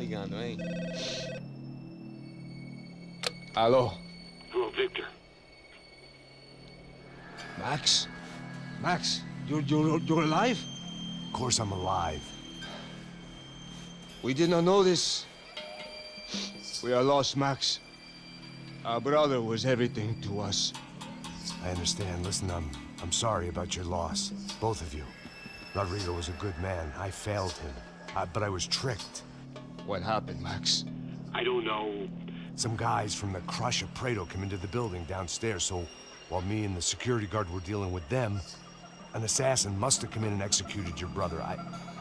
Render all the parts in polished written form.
ligando, hein? Alô? Hello, Victor. Max? Max, you're alive? Of course I'm alive. We did not know this. We are lost, Max. Our brother was everything to us. I understand. Listen, I'm sorry about your loss. Both of you. Rodrigo was a good man. I failed him. But I was tricked. What happened, Max? I don't know. Some guys from the Crush of Prado came into the building downstairs, so while me and the security guard were dealing with them, an assassin must have come in and executed your brother.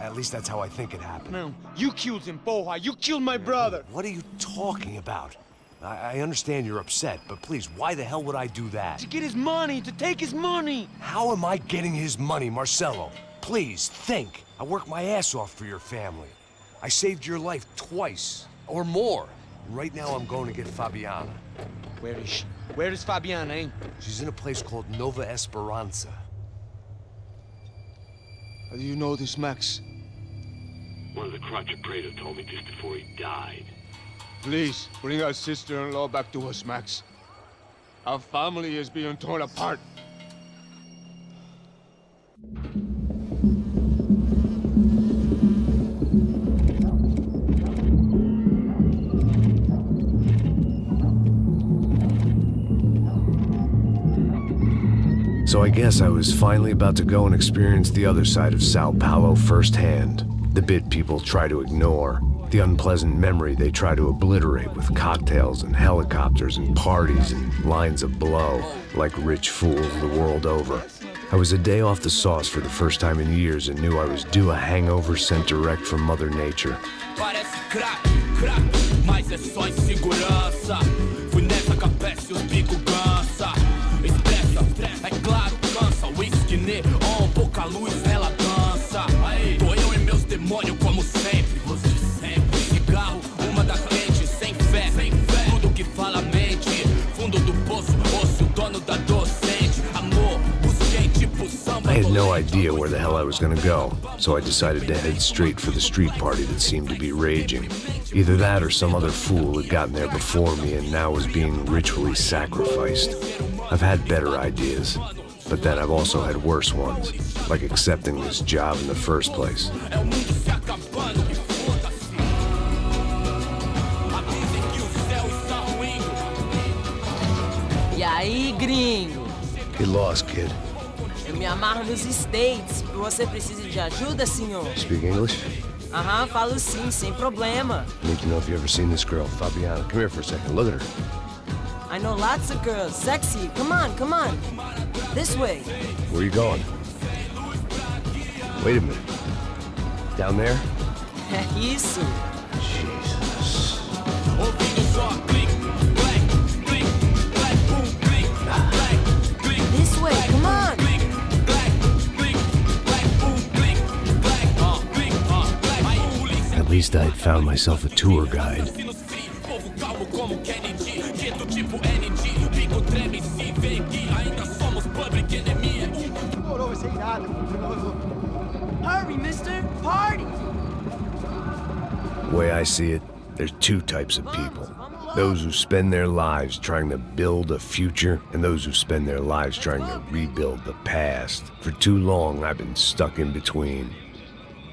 At least that's how I think it happened. No, you killed him, Porra. You killed my brother. What are you talking about? I understand you're upset, but please, why the hell would I do that? To get his money, to take his money. How am I getting his money, Marcelo? Please, think. I worked my ass off for your family. I saved your life twice, or more. And right now I'm going to get Fabiana. Where is she? Where is Fabiana, eh? She's in a place called Nova Esperanza. How do you know this, Max? One of the Crotch of Prado told me just before he died. Please, bring our sister-in-law back to us, Max. Our family is being torn apart. So I guess I was finally about to go and experience the other side of Sao Paulo firsthand. The bit people try to ignore. The unpleasant memory they try to obliterate with cocktails and helicopters and parties and lines of blow, like rich fools the world over. I was a day off the sauce for the first time in years and knew I was due a hangover sent direct from Mother Nature. Parece crack, crack, mas é só insegurança. Fui nessa capeste, os bico cansa. Estressa, é claro, cansa. Whisky neon, pouca luz, ela dança. Tô eu e meus demônios como sempre. Cigarro, uma da frente, sem fé. Tudo que fala a mente. Fundo do poço, osso, dono da docente. Amor, busquei tipo samba. I had no idea where the hell I was gonna go, so I decided to head straight for the street party that seemed to be raging. Either that or some other fool had gotten there before me and now was being ritually sacrificed. I've had better ideas, but then I've also had worse ones, like accepting this job in the first place. E aí, gringo? Get lost, kid. Eu me amarro nos States. Você precisa de ajuda, senhor? Speak English? Aham, falo sim, sem problema. Need to know if you ever seen this girl, Fabiana. Come here for a second. Look at her. I know lots of girls. Sexy. Come on, come on. This way. Where are you going? Wait a minute. Down there? É isso. Jesus. This way, come on. At least I'd found myself a tour guide. Hurry, mister. Party. The way I see it, there's two types of people. Those who spend their lives trying to build a future, and those who spend their lives trying to rebuild the past. For too long, I've been stuck in between.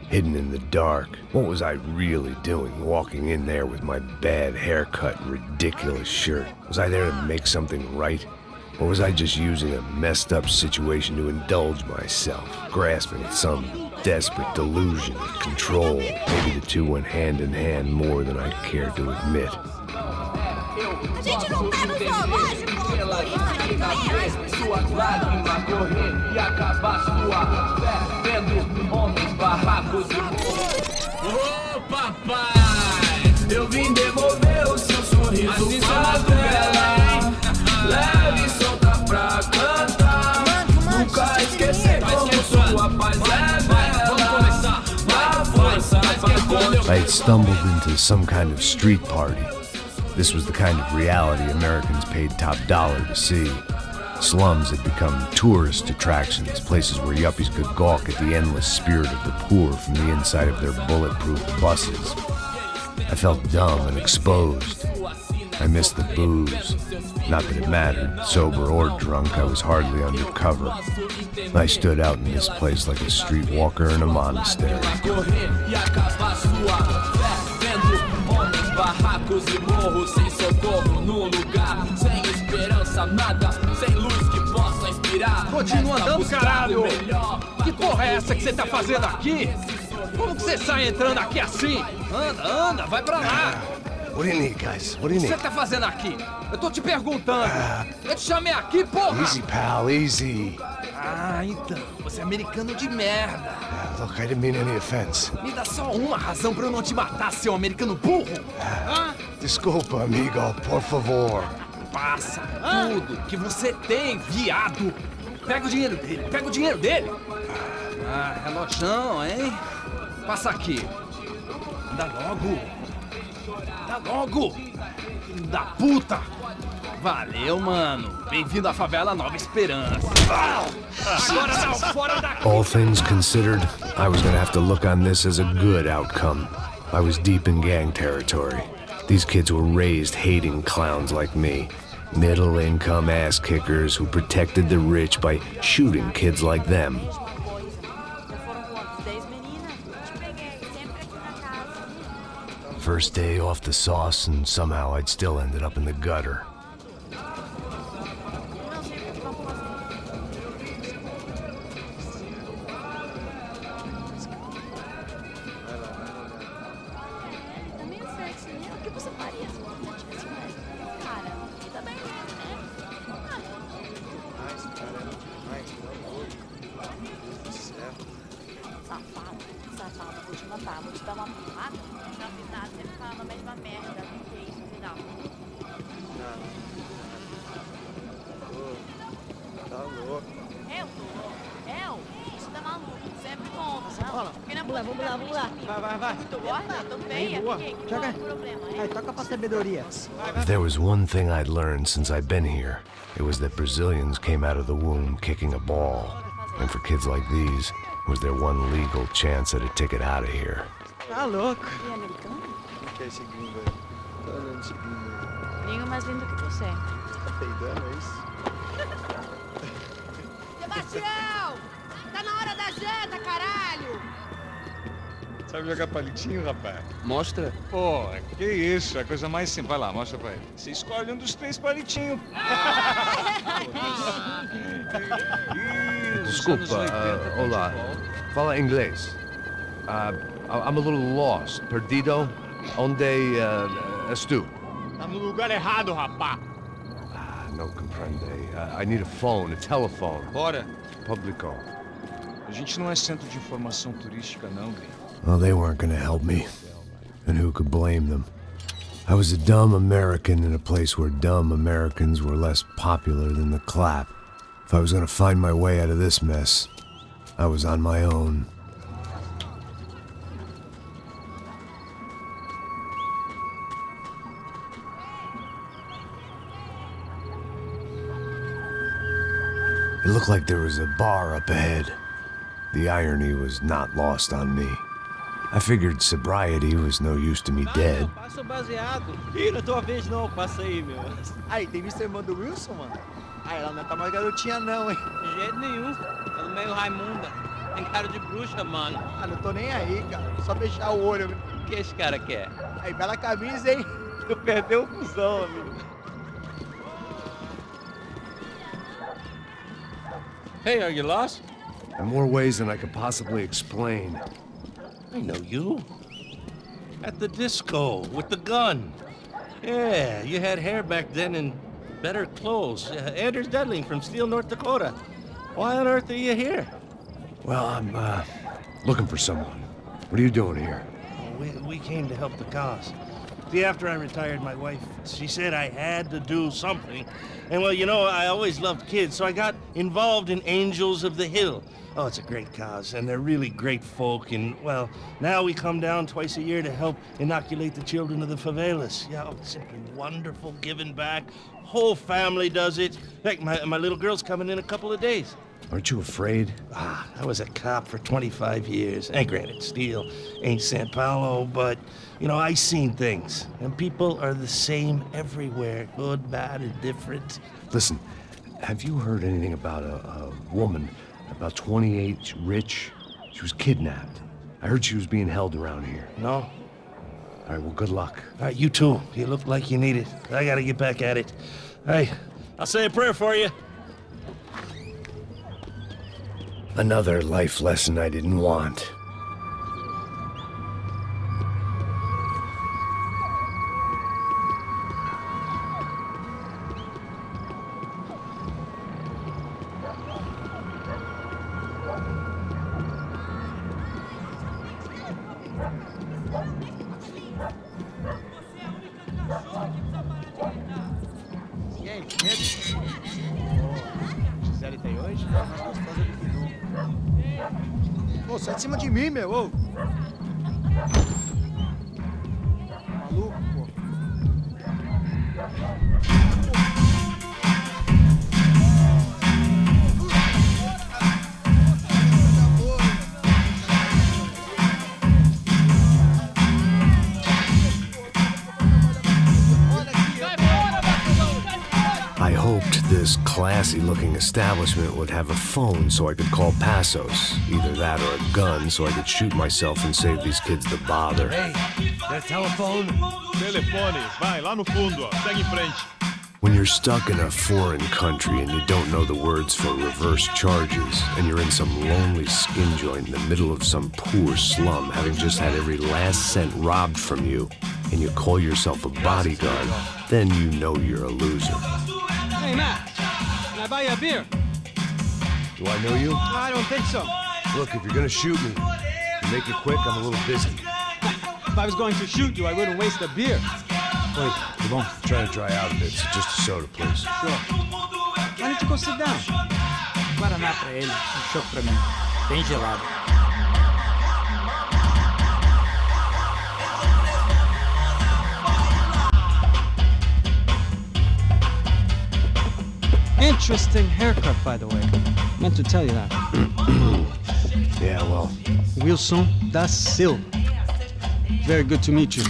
Hidden in the dark. What was I really doing walking in there with my bad haircut and ridiculous shirt? Was I there to make something right? Or was I just using a messed up situation to indulge myself, grasping at some desperate delusion of control? Maybe the two went hand in hand more than I cared to admit. A gente não tá no zoológico! Sua lágrima correr e acabar sua fé, vendo homens barracos e ô papai, eu vim devolver o seu sorriso favela, leve e solta pra cantar, nunca esquecer como sua paz é bela, na força I had stumbled into some kind of street party. This was the kind of reality Americans paid top dollar to see. Slums had become tourist attractions, places where yuppies could gawk at the endless spirit of the poor from the inside of their bulletproof buses. I felt dumb and exposed. I missed the booze. Not that it mattered, sober or drunk, I was hardly undercover. I stood out in this place like a streetwalker in a monastery. Barracos e morros sem socorro no lugar, sem esperança, nada, sem luz que possa inspirar. Continua andando, caralho! Que porra é essa que você tá fazendo aqui? Como que você sai entrando aqui assim? Anda, vai pra lá! What do you need, guys? What do you O que need? você tá fazendo aqui? Eu tô te perguntando. Eu te chamei aqui, porra! Easy, pal, easy. Ah, então, você é americano de merda. Look, I didn't mean any offense. Me dá só uma razão pra eu não te matar, seu americano burro. Desculpa, amigo, por favor. Passa tudo que você tem, viado. Pega o dinheiro dele, Ah, relojão, hein? Passa aqui. Dá logo. Filho da puta. Valeu, mano. Bem-vindo à favela Nova Esperança. Agora não, fora daqui. All things considered, I was gonna have to look on this as a good outcome. I was deep in gang territory. These kids were raised hating clowns like me. Middle-income ass-kickers who protected the rich by shooting kids like them. First day off the sauce, and somehow I'd still ended up in the gutter. If there was one thing I'd learned since I'd been here, it was that Brazilians came out of the womb kicking a ball. And for kids like these, it was their one legal chance at a ticket out of here. Tá louco. E americano? Que é esse gringo aí? Tá olhando esse gringo aí. Gringo mais lindo que você. Tá peidando, é isso? Sebastião! Tá na hora da janta, caralho! Sabe jogar palitinho, rapaz? Mostra. Pô, que isso, é a coisa mais simples. Vai lá, mostra pra ele. Você escolhe um dos 3 palitinhos. Desculpa, olá. Fala inglês. I'm a little lost. Perdido? Onde estou? Tá no lugar errado, rapá. No comprende. I need a phone, a telephone. Bora. Publico. A gente não é centro de informação turística, não, gringo. Well, they weren't gonna help me. And who could blame them? I was a dumb American in a place where dumb Americans were less popular than the clap. If I was gonna find my way out of this mess, I was on my own. It looked like there was a bar up ahead. The irony was not lost on me. I figured sobriety was no use to me dead. Passa o baseado. Ih, não é tua vez não, passa aí, meu. Aí, tem visto a irmã do Wilson, mano? Ah, ela não tá mais garotinha não, hein? De jeito nenhum. Ela é meio Raimunda. Tem cara de bruxa, mano. Ah, não tô nem aí, cara. Só fechar o olho. O que esse cara quer? Aí, bela camisa, hein? Tu perdeu o cuzão, amigo. Hey, are you lost? In more ways than I could possibly explain. I know you. At the disco, with the gun. Yeah, you had hair back then and better clothes. Anders Dudling from Steele, North Dakota. Why on earth are you here? Well, I'm, looking for someone. What are you doing here? We came to help the cause. See, after I retired, my wife, she said I had to do something. And well, you know, I always loved kids, so I got involved in Angels of the Hill. Oh, it's a great cause, and they're really great folk. And, well, now we come down twice a year to help inoculate the children of the favelas. Yeah, oh, it's simply wonderful giving back. Whole family does it. In fact, my little girl's coming in a couple of days. Aren't you afraid? I was a cop for 25 years. And granted, Steel ain't San Paulo, but, you know, I seen things. And people are the same everywhere. Good, bad, indifferent. Listen, have you heard anything about a woman, about 28, rich? She was kidnapped. I heard she was being held around here. No? All right, well, good luck. All right, you too. You look like you need it. I gotta get back at it. Hey, I'll say a prayer for you. Another life lesson I didn't want. E aí, bonito? Gisele tem hoje? Mais gostosa do que nunca. Ô, sai de cima de mim, meu! Ô. Maluco, pô. I hoped this classy-looking establishment would have a phone so I could call Passos. Either that or a gun so I could shoot myself and save these kids the bother. Hey, that telephone? Telefone, vai, lá no fundo, ó. Segue em frente. When you're stuck in a foreign country and you don't know the words for reverse charges, and you're in some lonely skin joint in the middle of some poor slum, having just had every last cent robbed from you, and you call yourself a bodyguard, then you know you're a loser. Hey, Matt, can I buy you a beer? Do I know you? I don't think so. Look, if you're gonna shoot me, make it quick, I'm a little busy. If I was going to shoot you, I wouldn't waste a beer. Wait, come on. Try to dry out a bit, so just a soda, please. Sure. Why don't you go sit down? Guaraná pra ele, chopp pra mim. Bem gelado. Interesting haircut, by the way. Meant to tell you that. Yeah, well. Wilson da Silva. Very good to meet you.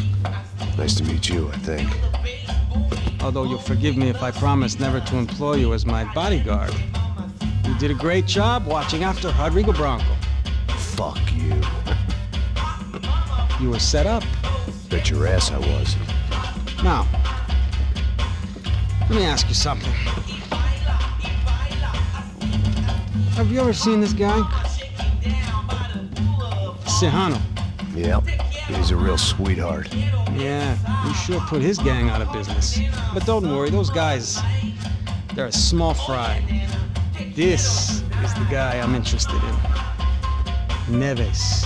Nice to meet you, I think. Although you'll forgive me if I promise never to employ you as my bodyguard. You did a great job watching after Rodrigo Bronco. Fuck you. You were set up. Bet your ass I was. Now, let me ask you something. Have you ever seen this guy? Serrano. Yep. He's a real sweetheart. Yeah, we sure put his gang out of business. But don't worry, those guys, they're a small fry. This is the guy I'm interested in. Neves.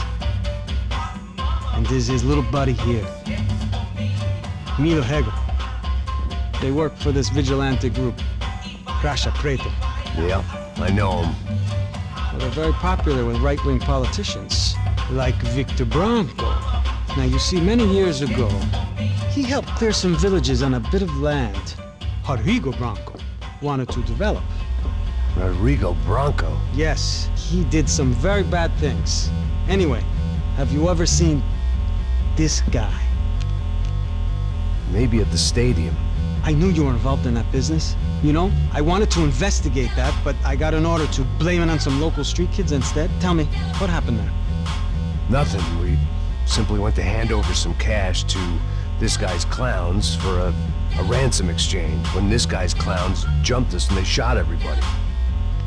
And this is his little buddy here. Milo Hegel. They work for this vigilante group, Crasha Preto. Yep, I know him. Well, they're very popular with right-wing politicians, like Victor Bronco. Now, you see, many years ago, he helped clear some villages on a bit of land Rodrigo Bronco wanted to develop. Rodrigo Bronco? Yes, he did some very bad things. Anyway, have you ever seen this guy? Maybe at the stadium. I knew you were involved in that business. You know, I wanted to investigate that, but I got an order to blame it on some local street kids instead. Tell me, what happened there? Nothing. We simply went to hand over some cash to this guy's clowns for a ransom exchange when this guy's clowns jumped us and they shot everybody.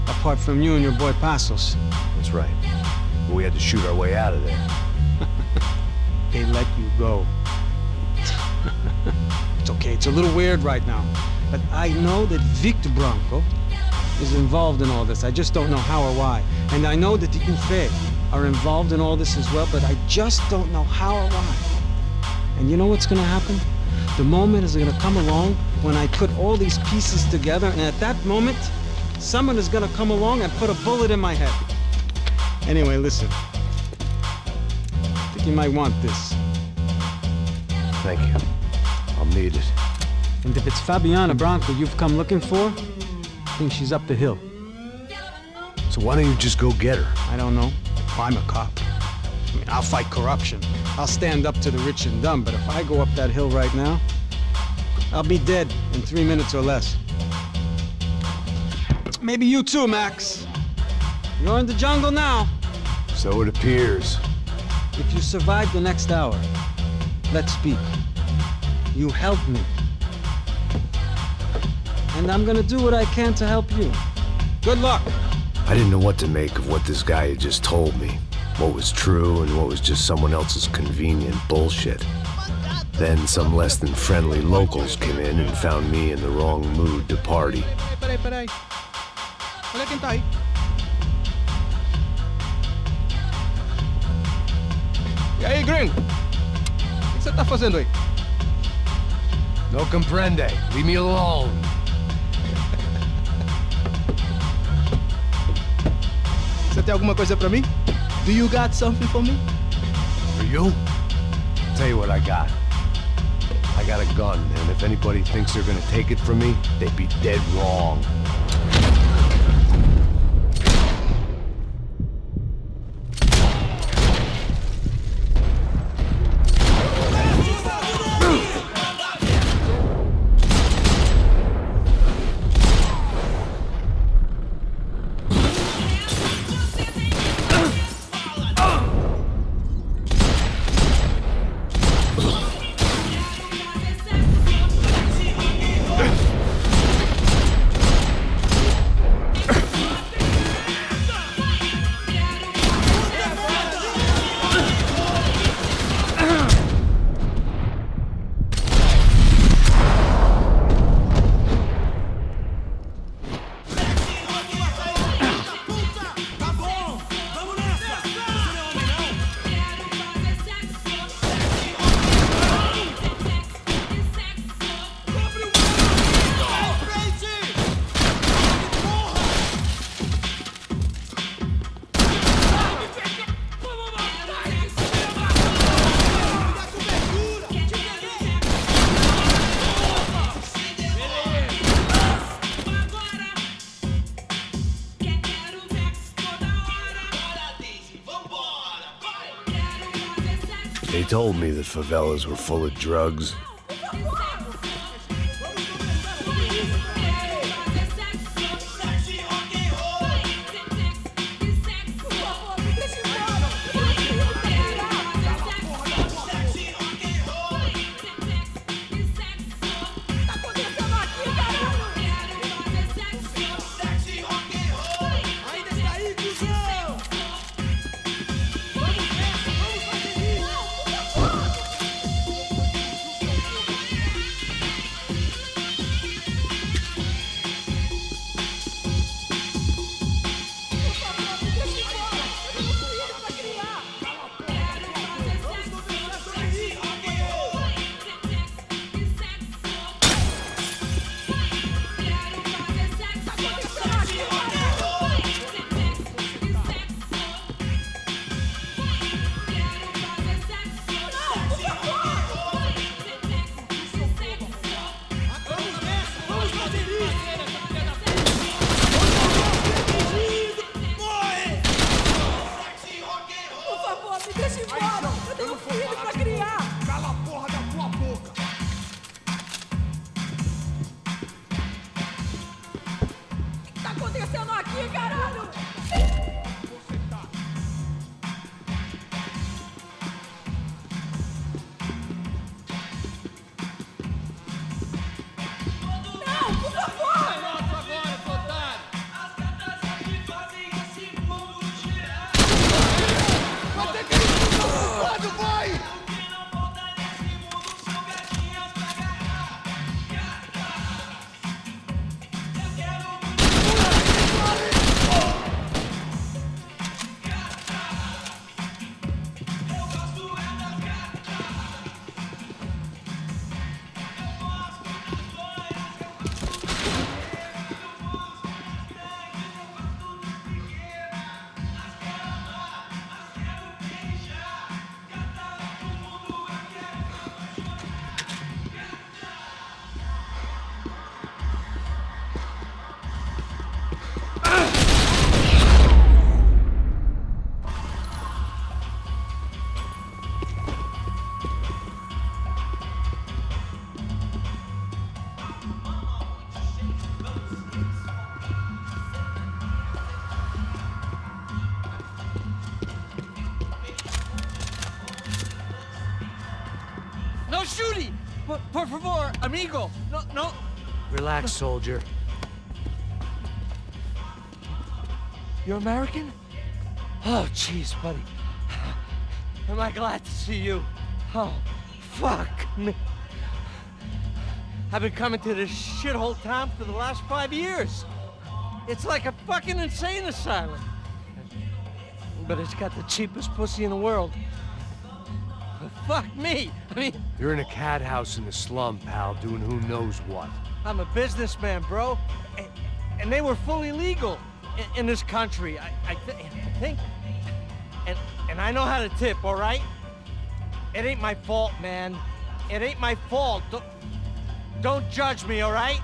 Apart from you and your boy Passos. That's right. But we had to shoot our way out of there. They let you go. It's okay, it's a little weird right now. But I know that Victor Bronco is involved in all this. I just don't know how or why. And I know that the UFE are involved in all this as well, but I just don't know how or why. And you know what's gonna happen? The moment is gonna come along when I put all these pieces together, and at that moment, someone is gonna come along and put a bullet in my head. Anyway, listen. I think you might want this. Thank you. I'll need it. And if it's Fabiana Bronco you've come looking for, I think she's up the hill. So why don't you just go get her? I don't know. I'm a cop. I mean, I'll fight corruption. I'll stand up to the rich and dumb, but if I go up that hill right now, I'll be dead in 3 minutes or less. Maybe you too, Max. You're in the jungle now. So it appears. If you survive the next hour, let's speak. You help me. And I'm gonna do what I can to help you. Good luck. I didn't know what to make of what this guy had just told me. What was true and what was just someone else's convenient bullshit. Then some less than friendly locals came in and found me in the wrong mood to party. Peraí. Olha quem tá aí. E aí, gringo? O que você tá fazendo aí? No comprende. Leave me alone. Você tem alguma coisa pra mim? Do you got something for me? For you? Tell you what I got. I got a gun, and if anybody thinks they're gonna take it from me, they'd be dead wrong. They told me that favelas were full of drugs. shooting! Por favor, amigo! No. Relax, soldier. You're American? Oh, jeez, buddy. Am I glad to see you? Oh, fuck me. I've been coming to this shithole town for the last 5 years. It's like a fucking insane asylum. But it's got the cheapest pussy in the world. Fuck me. I mean... You're in a cat house in the slum, pal, doing who knows what. I'm a businessman, bro. And they were fully legal in this country. I think... And I know how to tip, all right? It ain't my fault, man. It ain't my fault. Don't judge me, all right?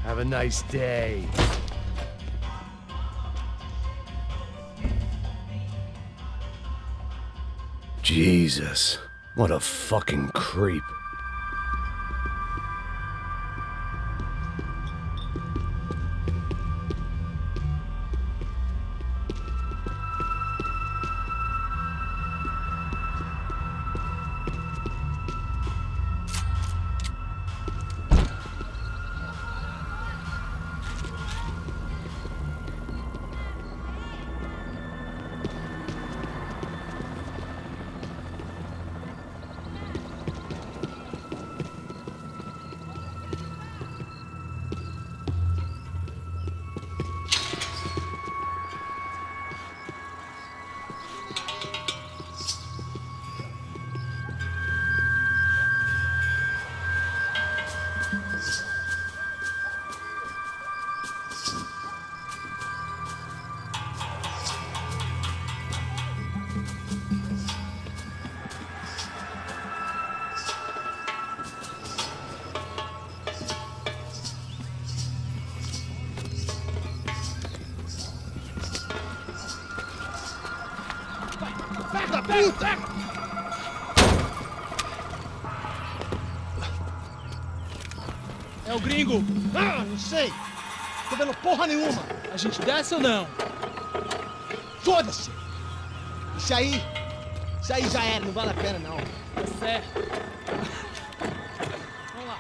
Have a nice day. Jesus, what a fucking creep. Puta! É o gringo. Ah, não sei. Tô vendo porra nenhuma. A gente desce ou não? Foda-se. Isso aí já era, não vale a pena não. Tá certo. Vamos lá.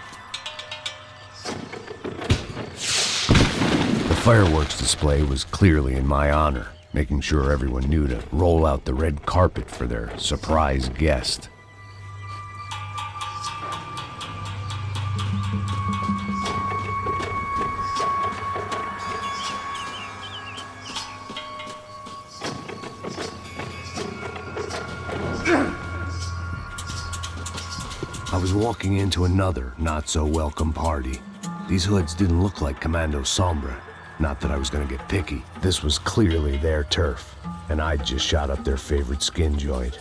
The fireworks display was clearly in my honor, making sure everyone knew to roll out the red carpet for their surprise guest. I was walking into another not-so-welcome party. These hoods didn't look like Commando Sombra. Not that I was gonna get picky. This was clearly their turf, and I'd just shot up their favorite skin joint.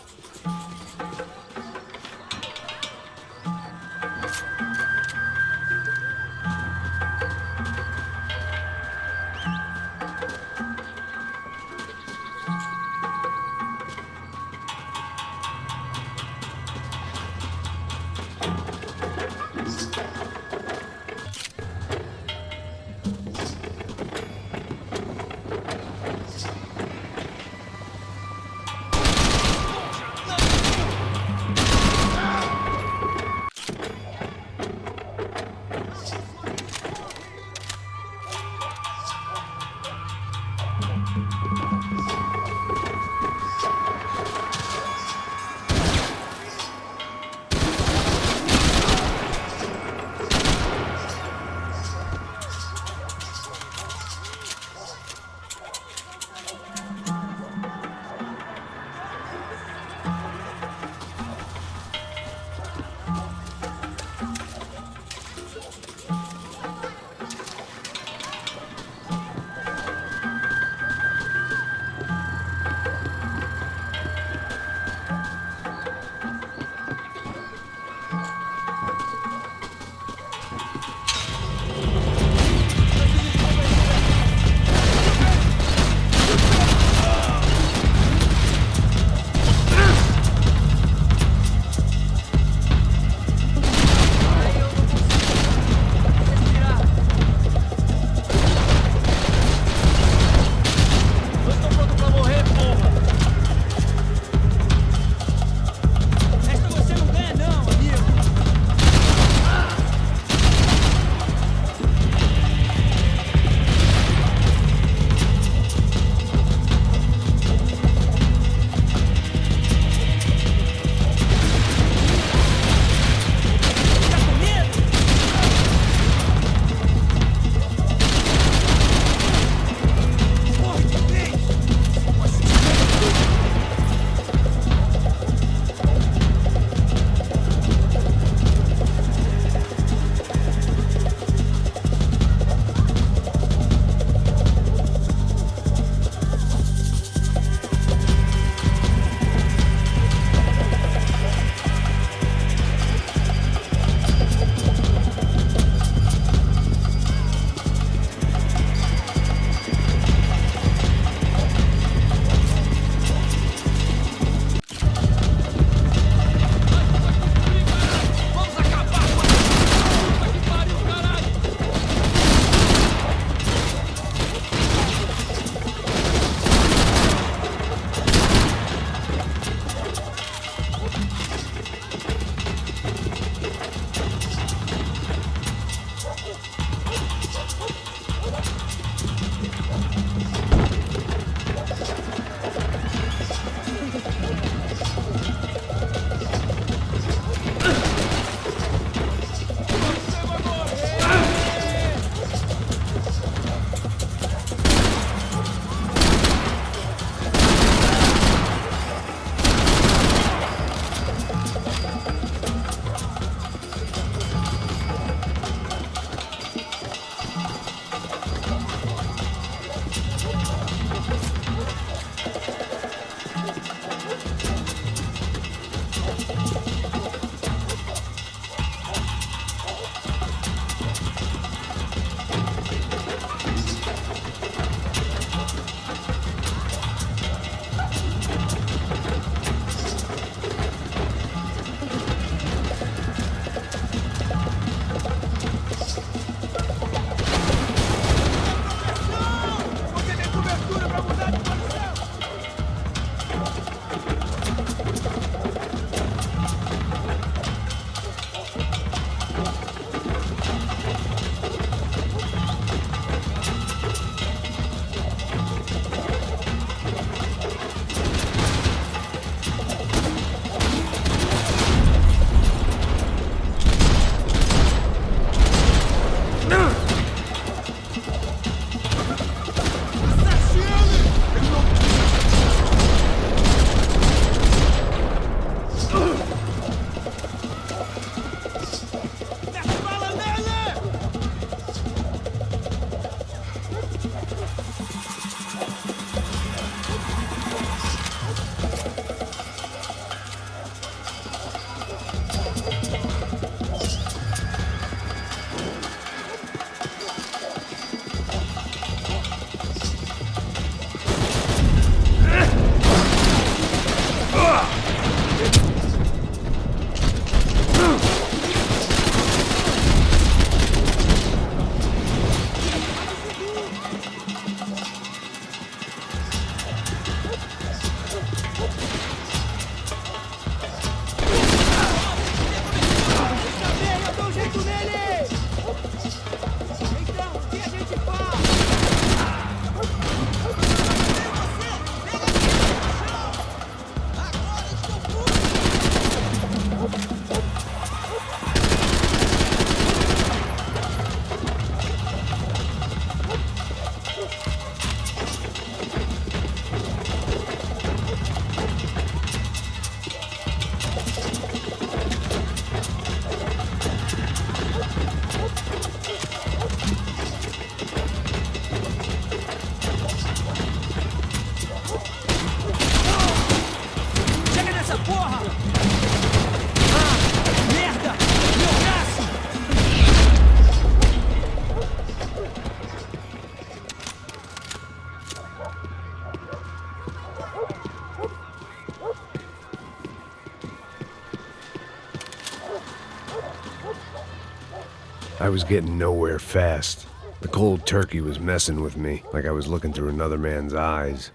I was getting nowhere fast. The cold turkey was messing with me, like I was looking through another man's eyes.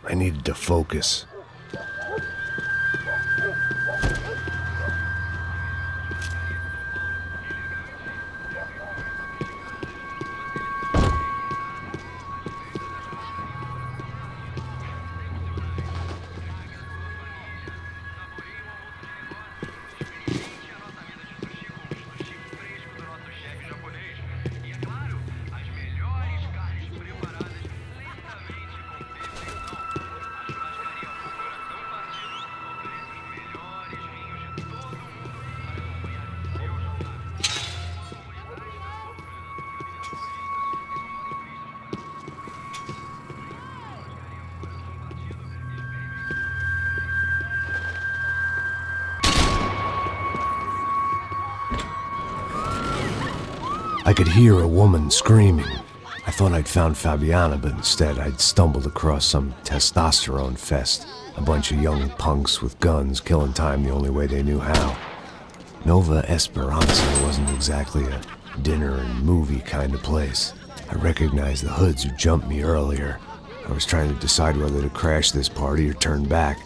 I needed to focus. I could hear a woman screaming. I thought I'd found Fabiana, but instead I'd stumbled across some testosterone fest. A bunch of young punks with guns killing time the only way they knew how. Nova Esperanza wasn't exactly a dinner and movie kind of place. I recognized the hoods who jumped me earlier. I was trying to decide whether to crash this party or turn back,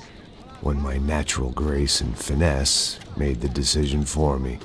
when my natural grace and finesse made the decision for me.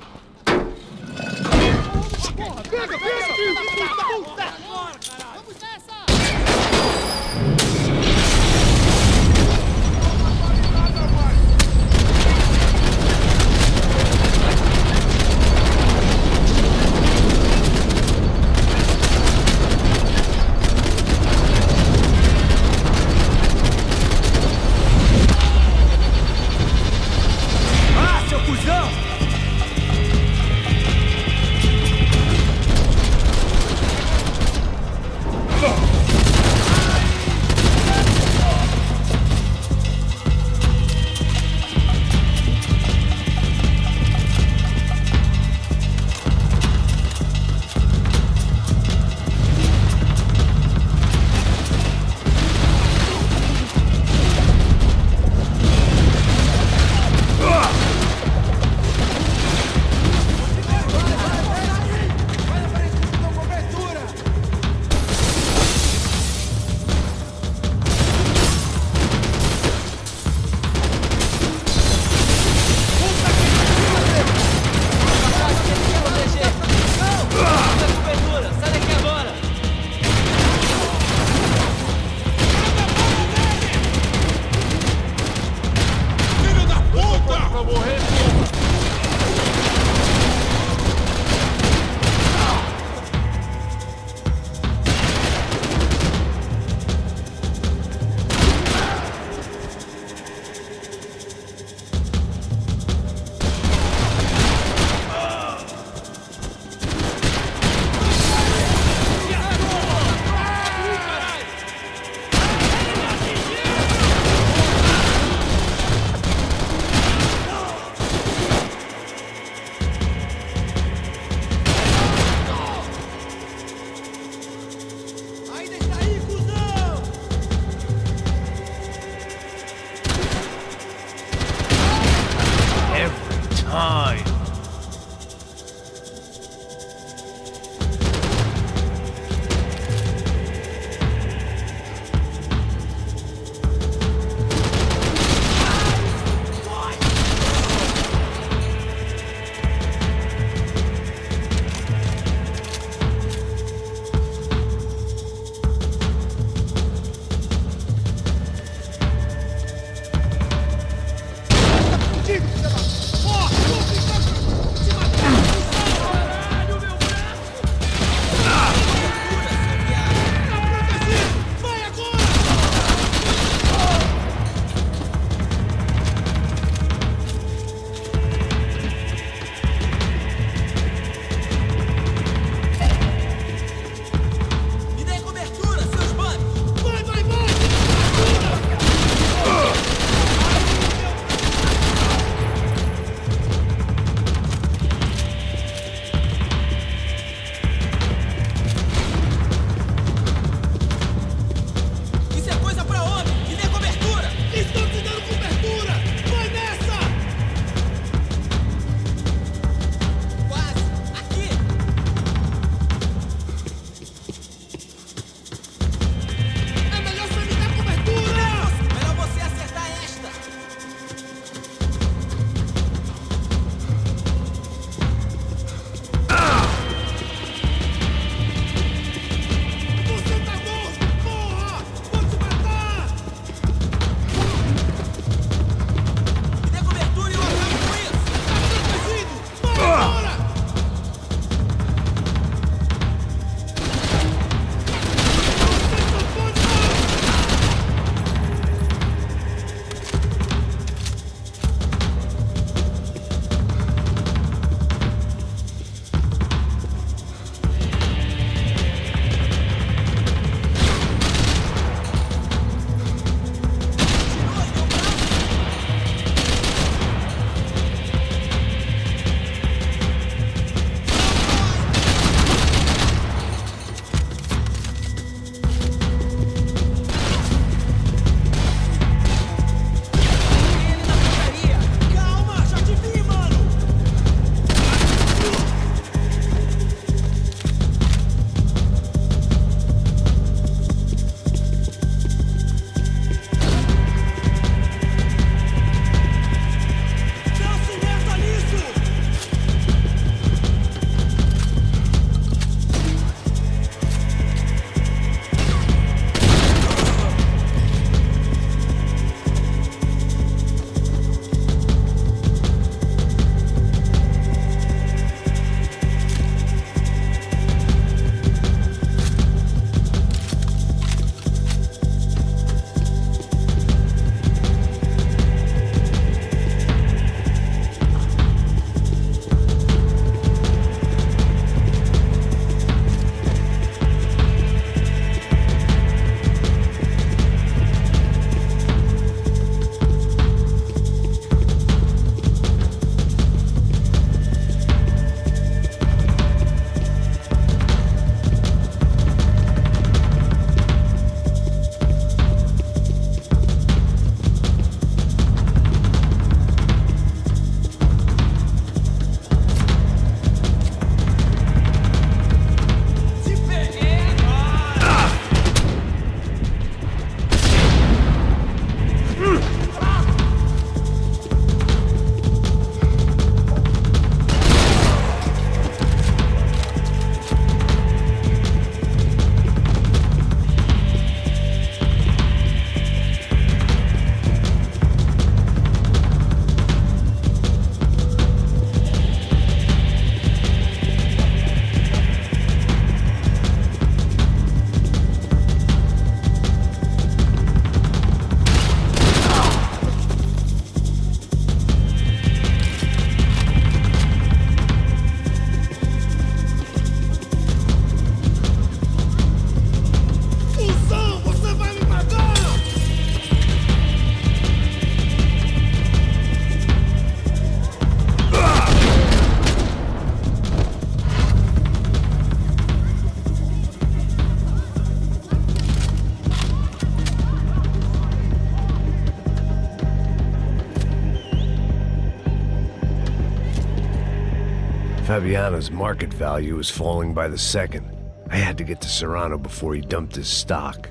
Fabiano's market value was falling by the second. I had to get to Serrano before he dumped his stock.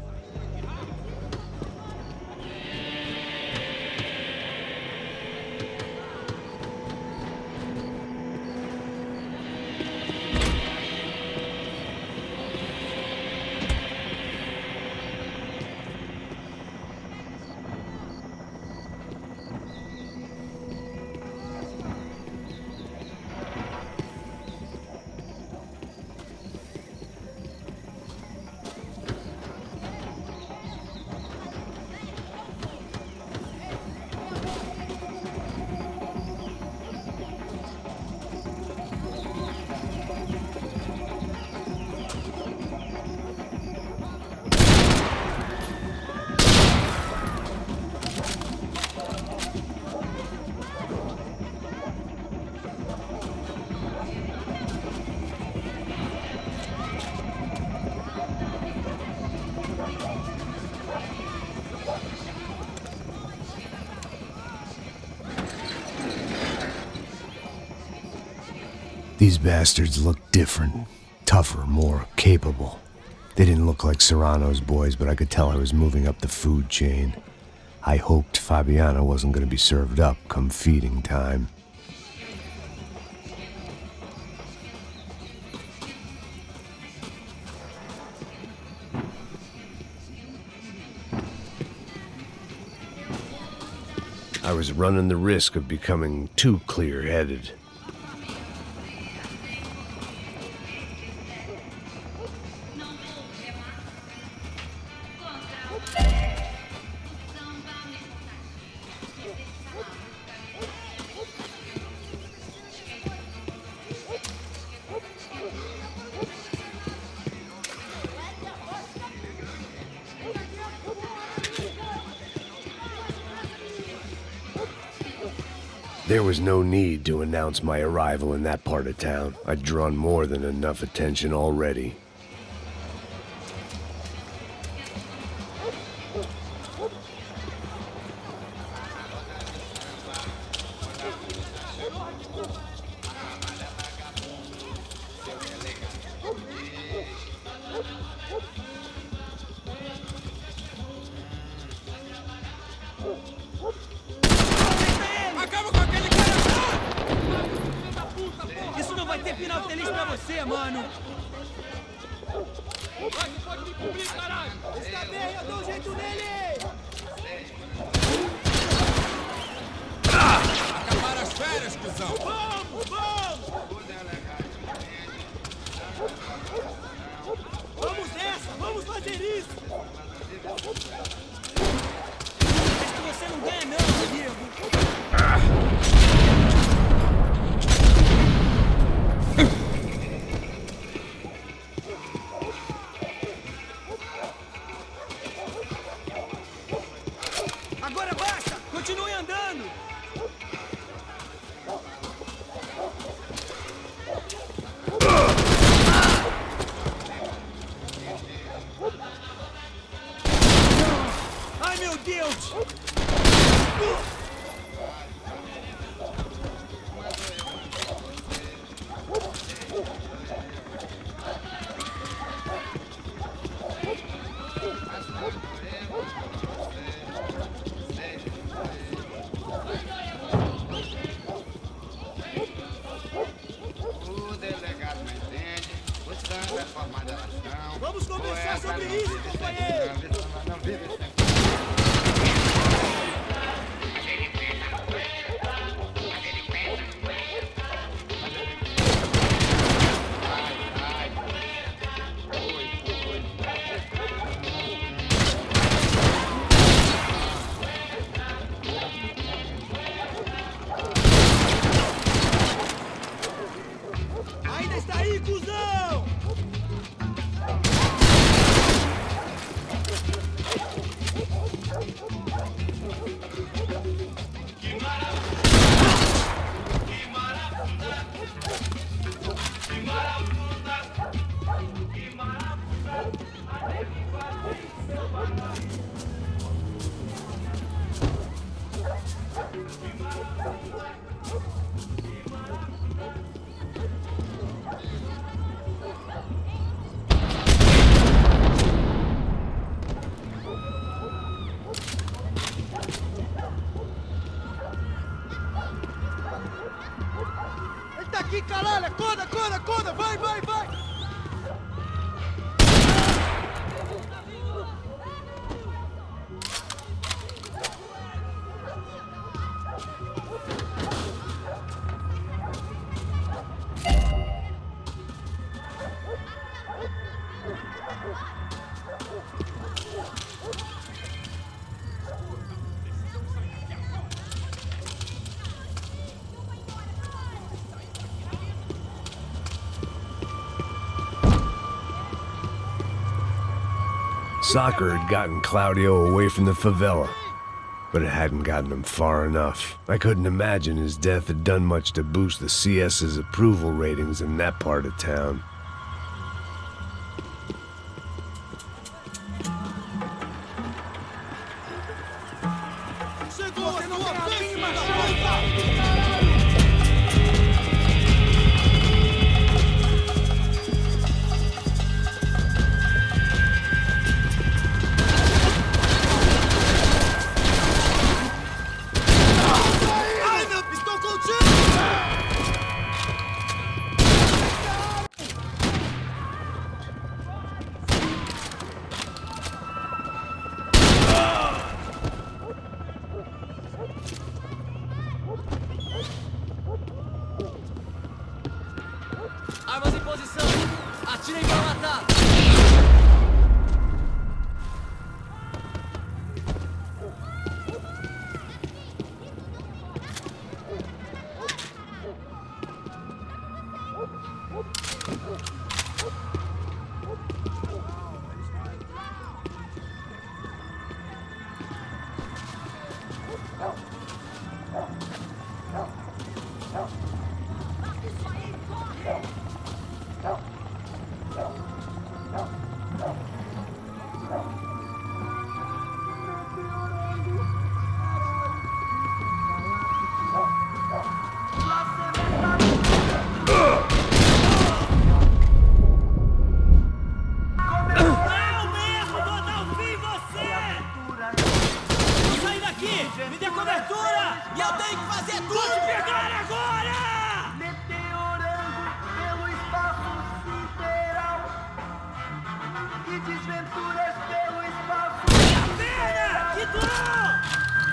These bastards looked different, tougher, more capable. They didn't look like Serrano's boys, but I could tell I was moving up the food chain. I hoped Fabiano wasn't going to be served up come feeding time. I was running the risk of becoming too clear-headed. There was no need to announce my arrival in that part of town. I'd drawn more than enough attention already. Vamos conversar sobre isso, companheiro! aqui, caralho! Acorda, acorda, acorda! Vai, vai, vai! Soccer had gotten Claudio away from the favela, but it hadn't gotten him far enough. I couldn't imagine his death had done much to boost the CS's approval ratings in that part of town. Armas em posição! Atirem para matar! Me dê cobertura! E eu tenho que fazer tudo! Vou te pegar agora! Meteorando pelo espaço sideral e desventuras pelo espaço sideral. Que dor!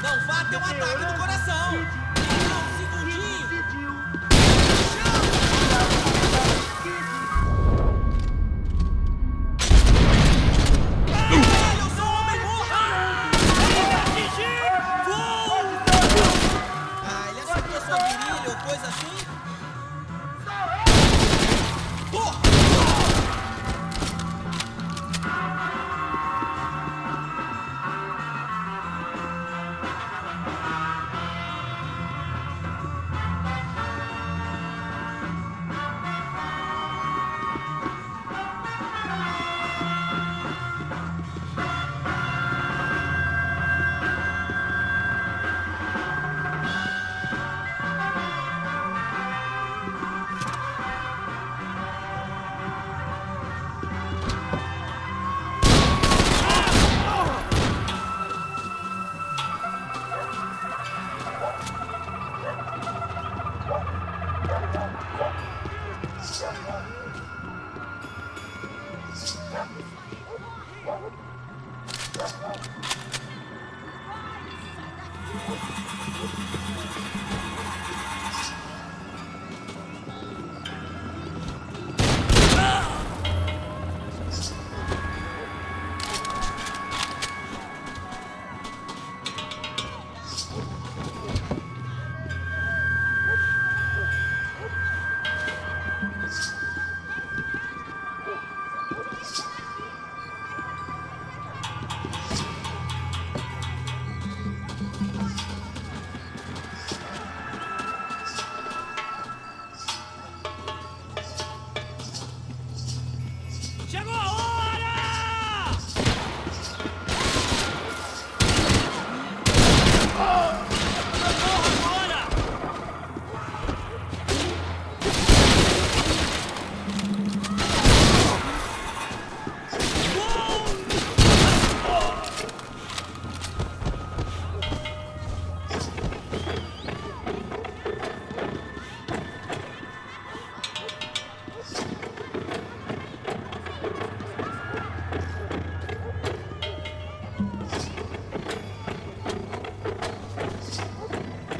Não vá ter um ataque do coração! Um segundinho! Coisa assim?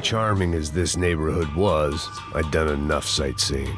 Charming as this neighborhood was, I'd done enough sightseeing.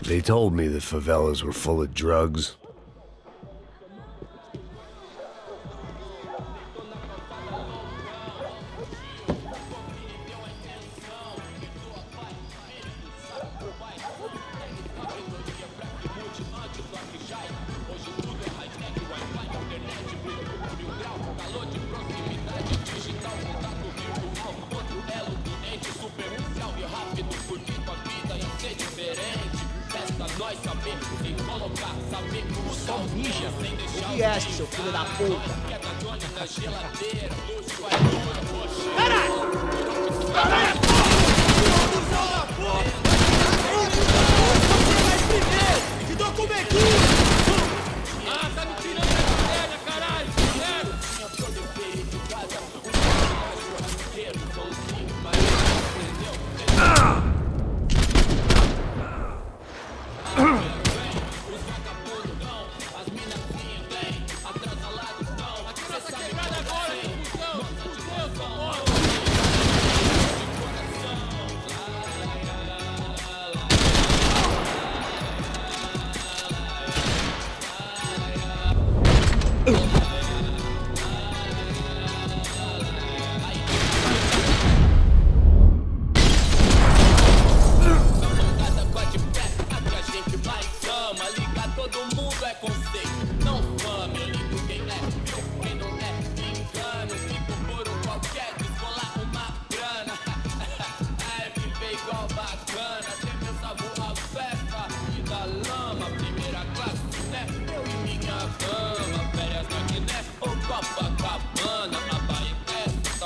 They told me the favelas were full of drugs. Seu filho da puta! Caralho! Você vai primeiro! Que documento! Ah, tá me tirando da séria, caralho!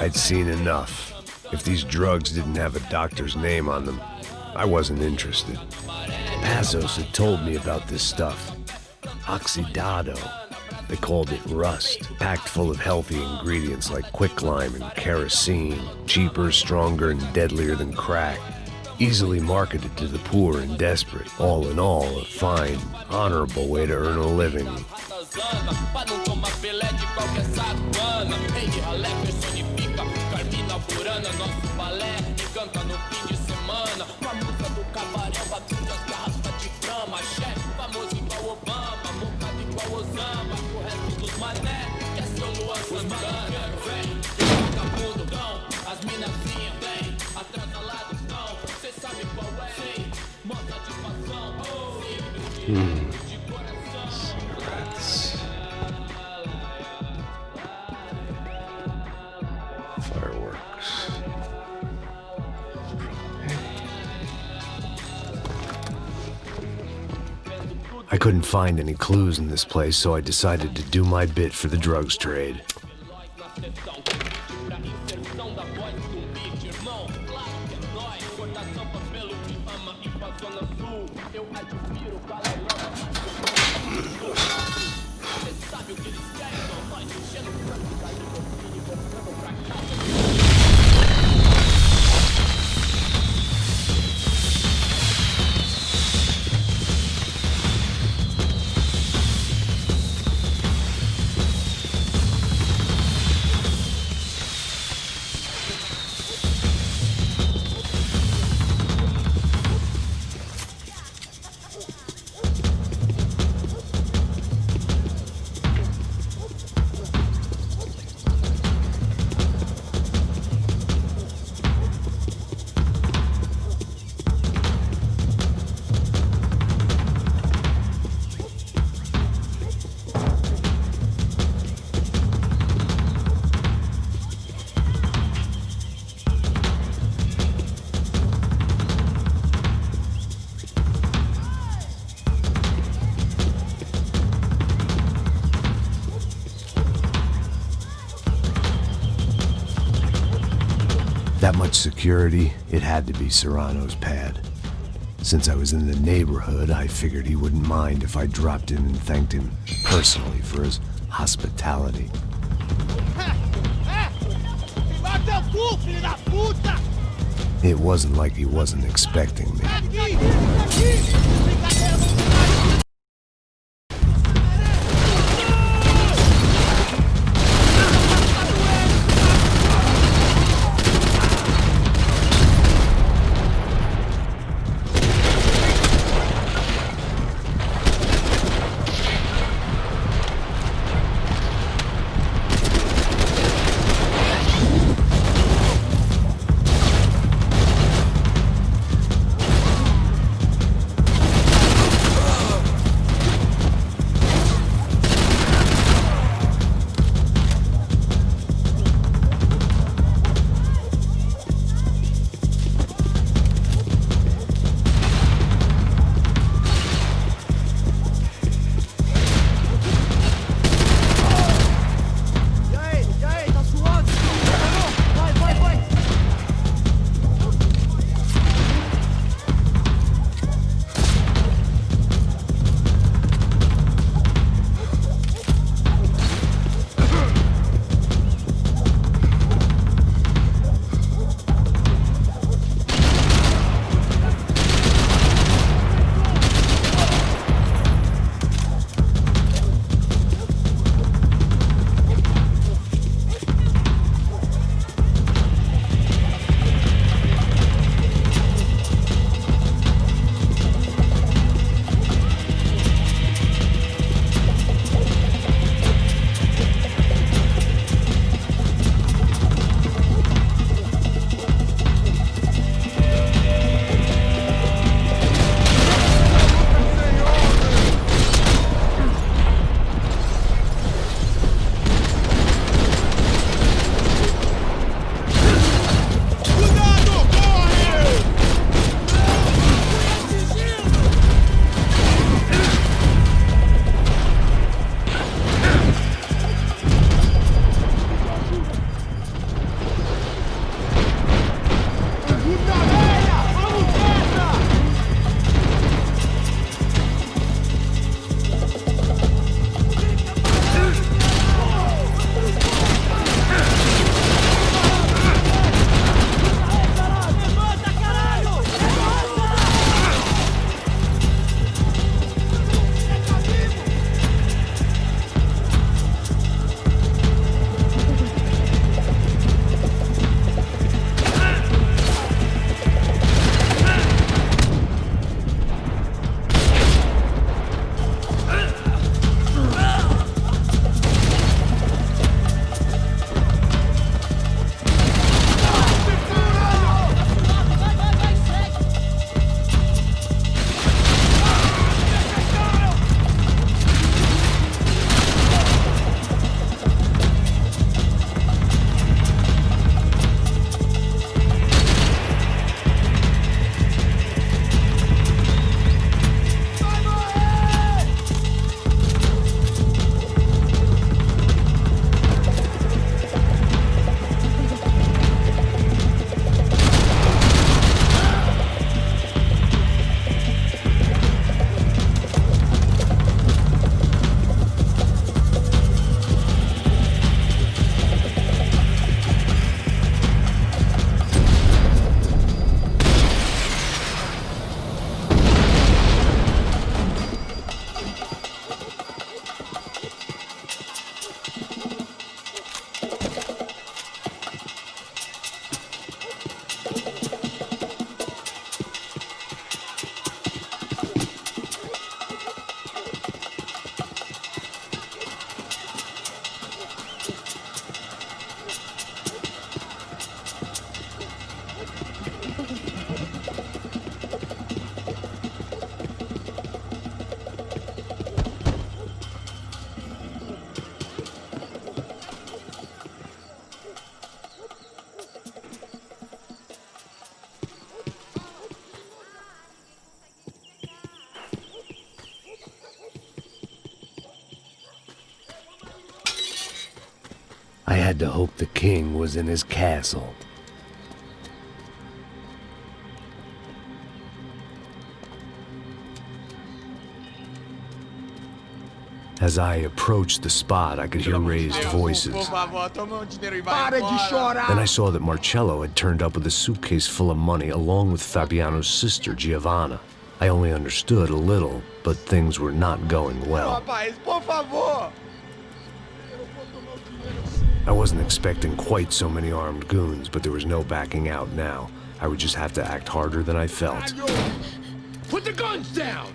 I'd seen enough. If these drugs didn't have a doctor's name on them, I wasn't interested. Pazos had told me about this stuff. Oxidado. They called it rust, packed full of healthy ingredients like quicklime and kerosene, cheaper, stronger, and deadlier than crack. Easily marketed to the poor and desperate. All in all, a fine, honorable way to earn a living. Cigarettes. Fireworks. I couldn't find any clues in this place, so I decided to do my bit for the drugs trade. That much security, it had to be Serrano's pad. Since I was in the neighborhood, I figured he wouldn't mind if I dropped in and thanked him personally for his hospitality. It wasn't like he wasn't expecting me. I had to hope the king was in his castle. As I approached the spot, I could hear raised voices. Then I saw that Marcello had turned up with a suitcase full of money along with Fabiano's sister, Giovanna. I only understood a little, but things were not going well. I wasn't expecting quite so many armed goons, but there was no backing out now. I would just have to act harder than I felt. Put the guns down!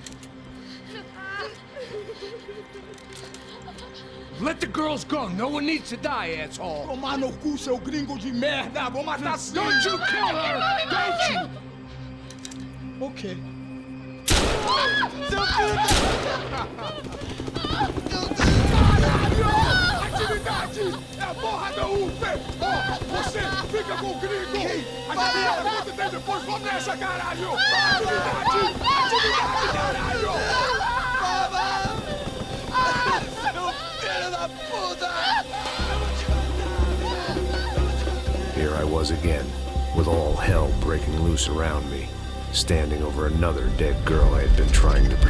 Let the girls go. No one needs to die, asshole. Tomar no cu, seu gringo de merda. Vou matar sim. Don't you kill her! Don't you? Ok. Caralho! Atividade! É a porra da UP! Ó, você fica com o gringo! A galera conta tem depois, vamos nessa, caralho! Atividade! Atividade, caralho! Here I was again, with all hell breaking loose around me, standing over another dead girl I had been trying to protect.